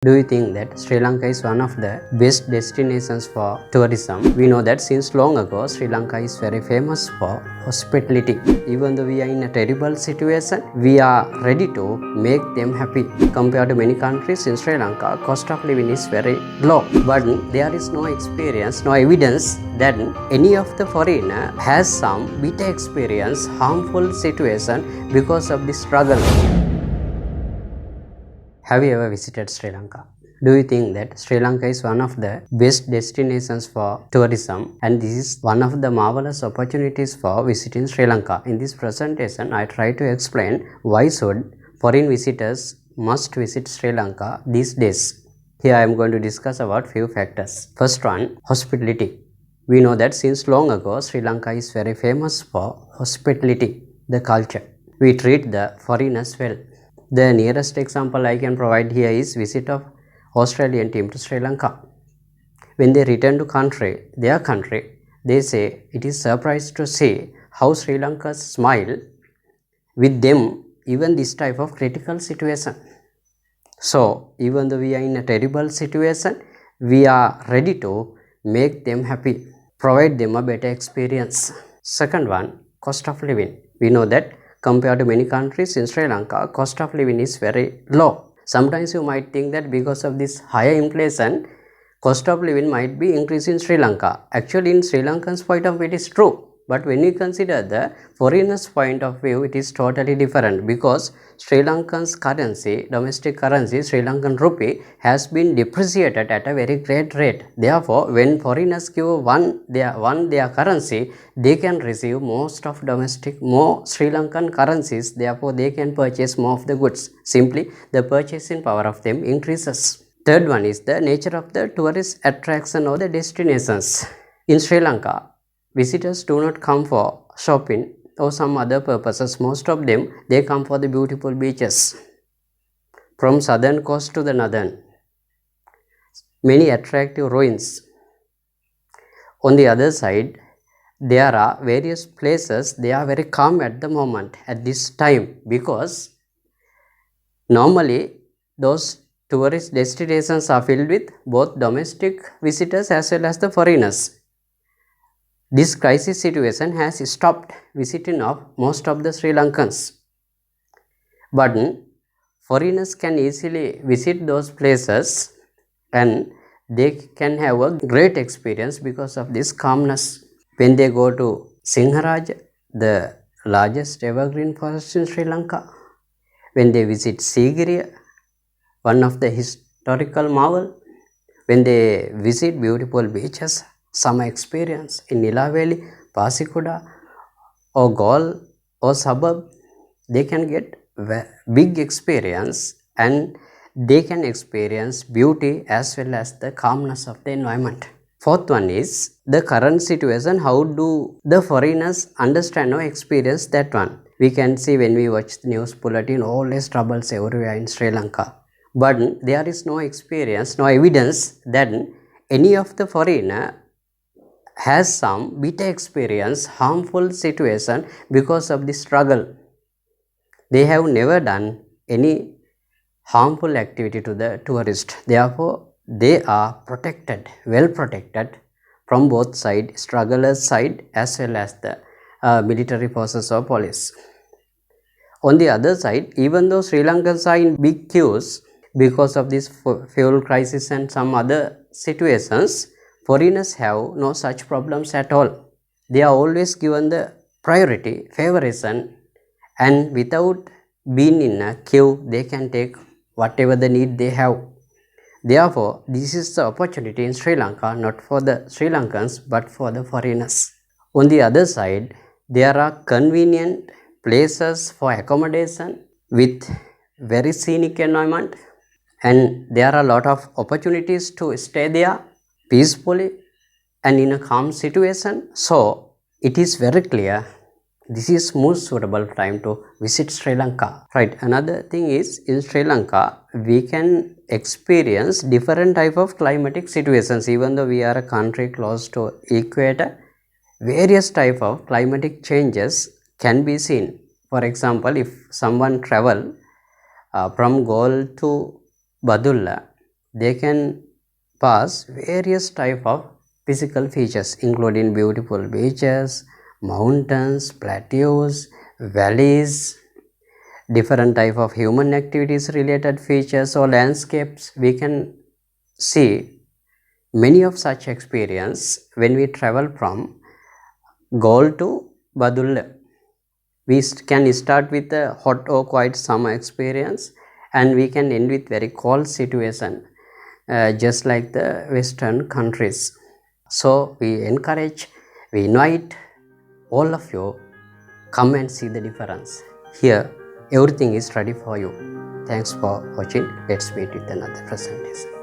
Do you think that Sri Lanka is one of the best destinations for tourism? We know that since long ago, Sri Lanka is very famous for hospitality. Even though we are in a terrible situation, we are ready to make them happy. Compared to many countries in Sri Lanka, cost of living is very low. But there is no experience, no evidence that any of the foreigner has some bitter experience, harmful situation because of the struggle. Have you ever visited Sri Lanka? Do you think that Sri Lanka is one of the best destinations for tourism, and this is one of the marvelous opportunities for visiting Sri Lanka? In this presentation, I try to explain why should foreign visitors must visit Sri Lanka these days. Here I am going to discuss about few factors. First one, hospitality. We know that since long ago, Sri Lanka is very famous for hospitality, the culture. We treat the foreigners well. The nearest example I can provide here is visit of Australian team to Sri Lanka. When they return to their country, they say it is surprised to see how Sri Lankans smile with them even this type of critical situation. So even though we are in a terrible situation, we are ready to make them happy, provide them a better experience. Second one, cost of living. We know that compared to many countries in Sri Lanka, cost of living is very low. Sometimes you might think that because of this higher inflation, cost of living might be increased in Sri Lanka. Actually, in Sri Lankan's point of view, it is true. But when you consider the foreigners' point of view, it is totally different because Sri Lankan's currency, domestic currency, Sri Lankan rupee has been depreciated at a very great rate. Therefore, when foreigners give their currency, they can receive more Sri Lankan currencies. Therefore, they can purchase more of the goods. Simply, the purchasing power of them increases. Third one is the nature of the tourist attraction or the destinations. In Sri Lanka, visitors do not come for shopping or some other purposes. Most of them, they come for the beautiful beaches. From southern coast to the northern, many attractive ruins. On the other side, there are various places, they are very calm at the moment, at this time, because normally those tourist destinations are filled with both domestic visitors as well as the foreigners. This crisis situation has stopped visiting of most of the Sri Lankans. But foreigners can easily visit those places and they can have a great experience because of this calmness. When they go to Sinharaj, the largest evergreen forest in Sri Lanka, when they visit Sigiriya, one of the historical marvel, when they visit beautiful beaches, summer experience in Nilaveli, Pasikuda or Gaul or suburb, they can get big experience and they can experience beauty as well as the calmness of the environment. Fourth one is the current situation. How do the foreigners understand or experience that one? We can see when we watch the news bulletin, always troubles everywhere in Sri Lanka. But there is no experience, no evidence that any of the foreigner has some bitter experience, harmful situation because of the struggle. They have never done any harmful activity to the tourist. Therefore, they are protected, well protected from both sides, strugglers' side as well as the military forces or police. On the other side, even though Sri Lankans are in big queues because of this fuel crisis and some other situations, foreigners have no such problems at all. They are always given the priority, favorism, and without being in a queue, they can take whatever the need they have. Therefore, this is the opportunity in Sri Lanka, not for the Sri Lankans, but for the foreigners. On the other side, there are convenient places for accommodation with very scenic environment, and there are a lot of opportunities to stay there peacefully and in a calm situation. So it is very clear this is most suitable time to visit Sri Lanka. Right. Another thing is, in Sri Lanka, we can experience different type of climatic situations. Even though we are a country close to equator, various type of climatic changes can be seen. For example, if someone travel from Gaul to Badulla, they can pass various type of physical features including beautiful beaches, mountains, plateaus, valleys, different type of human activities related features or landscapes. We can see many of such experience when we travel from Galle to Badulla. We can start with a hot or quiet summer experience, and we can end with very cold situation, just like the western countries. So we encourage, we invite all of you, come and see the difference. Here everything is ready for you. Thanks for watching. Let's meet with another presentation.